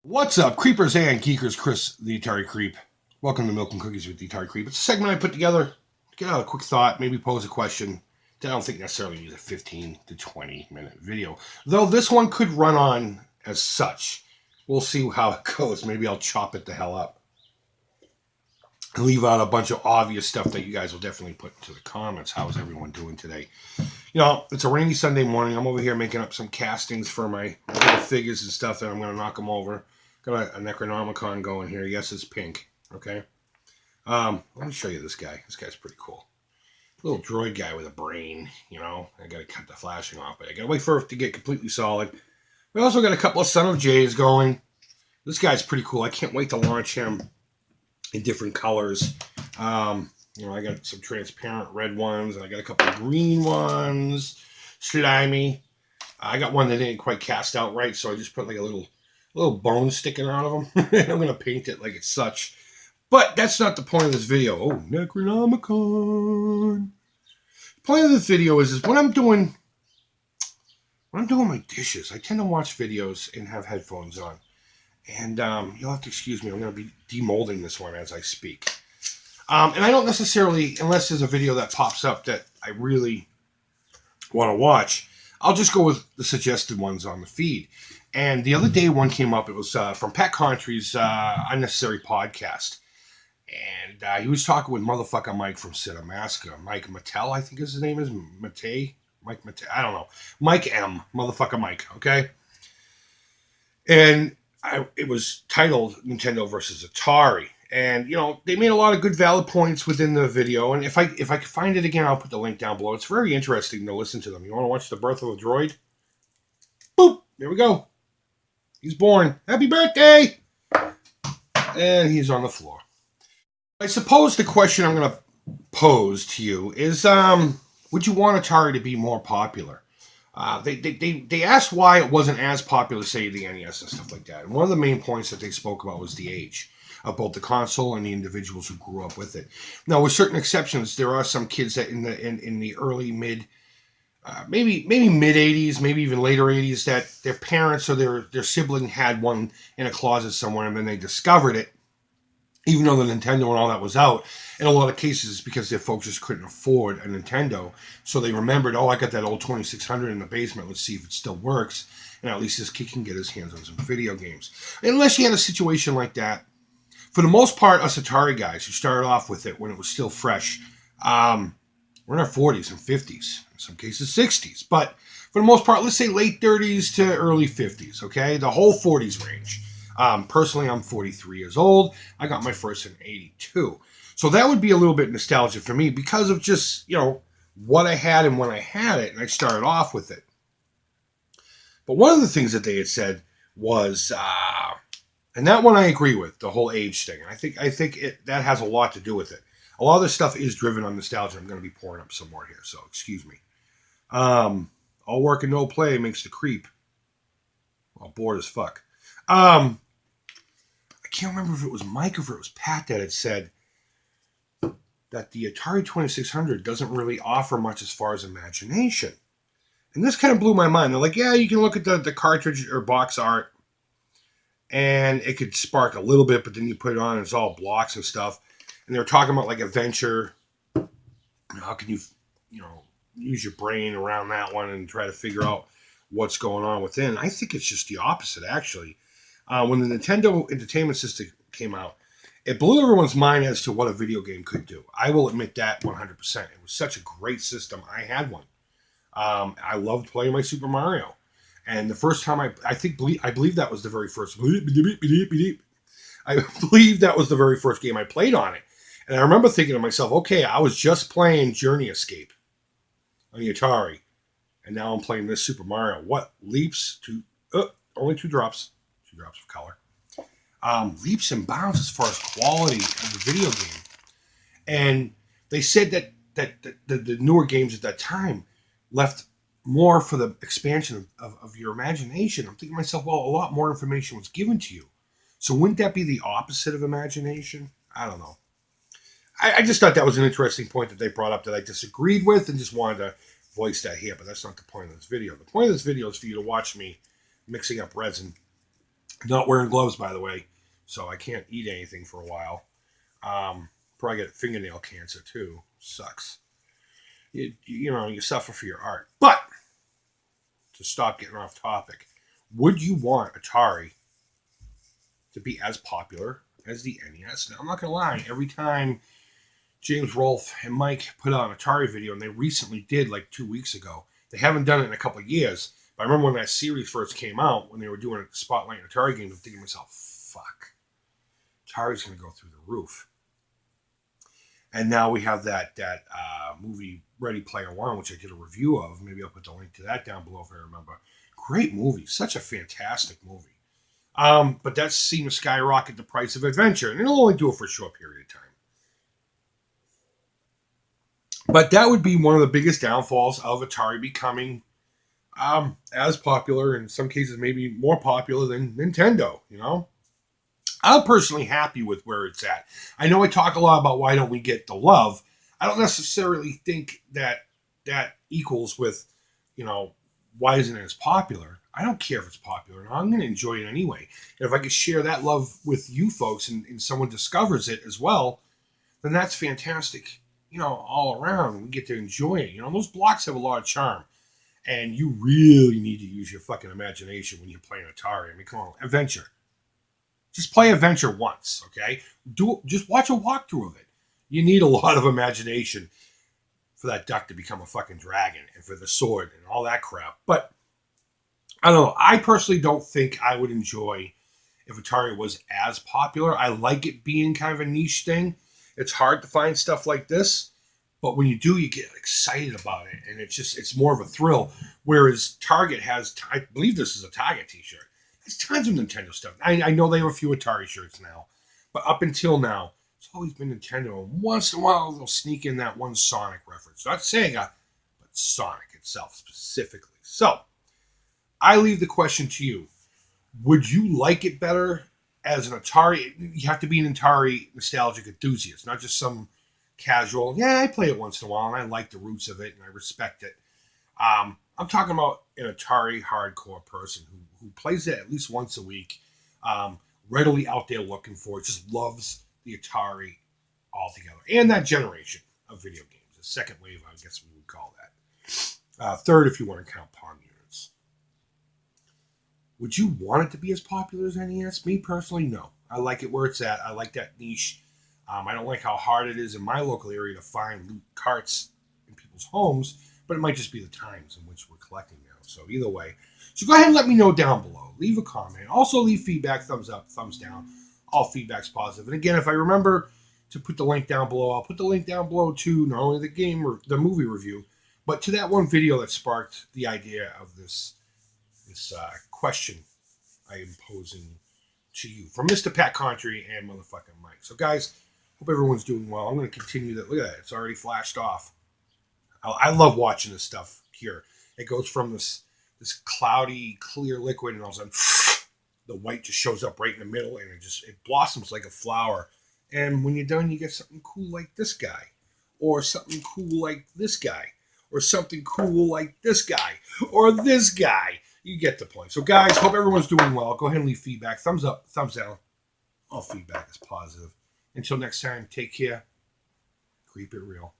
What's up, creepers and geekers? Chris, the Atari Creep. Welcome to Milk and Cookies with the Atari Creep. It's a segment I put together to get out a quick thought, maybe pose a question that I don't think necessarily needs a 15 to 20 minute video. Though this one could run on as such. We'll see how it goes. Maybe I'll chop it the hell up and leave out a bunch of obvious stuff that you guys will definitely put into the comments. How's everyone doing today? You know, it's a rainy Sunday morning. I'm over here making up some castings for my little figures and stuff that I'm going to knock them over. Got a Necronomicon going here. Yes, it's pink. Okay. Let me show you this guy. This guy's pretty cool. Little droid guy with a brain, you know. I got to cut the flashing off, but I got to wait for it to get completely solid. We also got a couple of Son of J's going. This guy's pretty cool. I can't wait to launch him in different colors. You know, I got some transparent red ones, and I got a couple of green ones, slimy. I got one that didn't quite cast out right, so I just put like a little bone sticking out of them. I'm going to paint it like it's such. But that's not the point of this video. Oh, Necronomicon. The point of this video is when I'm doing my dishes, I tend to watch videos and have headphones on. And you'll have to excuse me. I'm going to be demolding this one as I speak. And I don't necessarily, unless there's a video that pops up that I really want to watch, I'll just go with the suggested ones on the feed. And the other day one came up. It was from Pat Contry's Unnecessary Podcast. And he was talking with motherfucker Mike from Cinemaska. Mike Matei, I think his name is. Matei? Mike Matei? I don't know. Mike M. Motherfucker Mike, okay? And it was titled Nintendo versus Atari. And, you know, they made a lot of good valid points within the video. And if I can find it again, I'll put the link down below. It's very interesting to listen to them. You want to watch The Birth of a Droid? Boop! There we go. He's born. Happy birthday! And he's on the floor. I suppose the question I'm going to pose to you is, would you want Atari to be more popular? They asked why it wasn't as popular, say, the NES and stuff like that. And one of the main points that they spoke about was the age of both the console and the individuals who grew up with it. Now, with certain exceptions, there are some kids that in the early maybe mid 80s, maybe even later 80s, that their parents or their sibling had one in a closet somewhere, and then they discovered it, even though the Nintendo and all that was out. In a lot of cases, it's because their folks just couldn't afford a Nintendo, so they remembered, oh, I got that old 2600 in the basement, let's see if it still works, and at least this kid can get his hands on some video games. Unless you had a situation like that, for the most part, us Atari guys who started off with it when it was still fresh, we're in our 40s and 50s, in some cases 60s. But for the most part, let's say late 30s to early 50s, okay? The whole 40s range. Personally, I'm 43 years old. I got my first in 82. So that would be a little bit nostalgic for me because of just, you know, what I had and when I had it, and I started off with it. But one of the things that they had said was... and that one I agree with, the whole age thing. I think that has a lot to do with it. A lot of this stuff is driven on nostalgia. I'm going to be pouring up some more here, so excuse me. All work and no play makes the creep. Well, bored as fuck. I can't remember if it was Mike or if it was Pat that had said that the Atari 2600 doesn't really offer much as far as imagination. And this kind of blew my mind. They're like, yeah, you can look at the cartridge or box art, and it could spark a little bit, but then you put it on and it's all blocks and stuff. And they were talking about like adventure. How can you use your brain around that one and try to figure out what's going on within? I think it's just the opposite, actually. When the Nintendo Entertainment System came out, it blew everyone's mind as to what a video game could do. I will admit that 100%. It was such a great system. I had one. I loved playing my Super Mario. And the first time I believe that was the very first. I believe that was the very first game I played on it. And I remember thinking to myself, okay, I was just playing Journey Escape on the Atari. And now I'm playing this Super Mario. What leaps to... only 2 drops. 2 drops of color. Leaps and bounds as far as quality of the video game. And they said that the newer games at that time left more for the expansion of your imagination. I'm thinking to myself, well, a lot more information was given to you. So wouldn't that be the opposite of imagination? I don't know. I just thought that was an interesting point that they brought up that I disagreed with and just wanted to voice that here, but that's not the point of this video. The point of this video is for you to watch me mixing up resin. Not wearing gloves, by the way, so I can't eat anything for a while. Probably get fingernail cancer, too. Sucks. You know, you suffer for your art. But, to stop getting off topic, would you want Atari to be as popular as the NES? Now, I'm not going to lie. Every time James Rolfe and Mike put out an Atari video, and they recently did, like 2 weeks ago. They haven't done it in a couple of years. But I remember when that series first came out, when they were doing a Spotlight and Atari game, I'm thinking to myself, fuck. Atari's going to go through the roof. And now we have that movie Ready Player One, which I did a review of. Maybe I'll put the link to that down below if I remember. Great movie. Such a fantastic movie. But that's seen to skyrocket the price of adventure. And it'll only do it for a short period of time. But that would be one of the biggest downfalls of Atari becoming as popular, in some cases maybe more popular than Nintendo, you know? I'm personally happy with where it's at. I know I talk a lot about why don't we get the love. I don't necessarily think that equals with, you know, why isn't it as popular? I don't care if it's popular. I'm going to enjoy it anyway. And if I could share that love with you folks and someone discovers it as well, then that's fantastic. You know, all around, we get to enjoy it. You know, those blocks have a lot of charm. And you really need to use your fucking imagination when you're playing Atari. I mean, come on, Adventure. Just play Adventure once, okay? Just watch a walkthrough of it. You need a lot of imagination for that duck to become a fucking dragon and for the sword and all that crap. But, I don't know. I personally don't think I would enjoy if Atari was as popular. I like it being kind of a niche thing. It's hard to find stuff like this. But when you do, you get excited about it. And it's more of a thrill. Whereas Target has, I believe this is a Target t-shirt. There's tons of Nintendo stuff. I know they have a few Atari shirts now. But up until now, it's always been Nintendo. And once in a while, they'll sneak in that one Sonic reference. Not Sega, but Sonic itself specifically. So, I leave the question to you. Would you like it better as an Atari? You have to be an Atari nostalgic enthusiast, not just some casual, yeah, I play it once in a while, and I like the roots of it, and I respect it. I'm talking about an Atari hardcore person who plays it at least once a week, readily out there looking for it, just loves the Atari altogether, and that generation of video games. The second wave, I guess we would call that. Third, if you want to count Palm units. Would you want it to be as popular as NES? Me personally, no. I like it where it's at. I like that niche. I don't like how hard it is in my local area to find loot carts in people's homes, but it might just be the times in which we're collecting now. So either way, so go ahead and let me know down below. Leave a comment. Also leave feedback, thumbs up, thumbs down. All feedback's positive. And again, if I remember to put the link down below, I'll put the link down below to not only the game or the movie review, but to that one video that sparked the idea of this question I am posing to you from Mr. Pat Contry and motherfucking Mike. So guys, hope everyone's doing well. I'm going to continue that. Look at that. It's already flashed off. I love watching this stuff here. It goes from this cloudy, clear liquid, and all of a sudden, the white just shows up right in the middle, and it blossoms like a flower. And when you're done, you get something cool like this guy, or something cool like this guy, or something cool like this guy, or this guy. You get the point. So, guys, hope everyone's doing well. Go ahead and leave feedback. Thumbs up, thumbs down. All feedback is positive. Until next time, take care. Creep it real.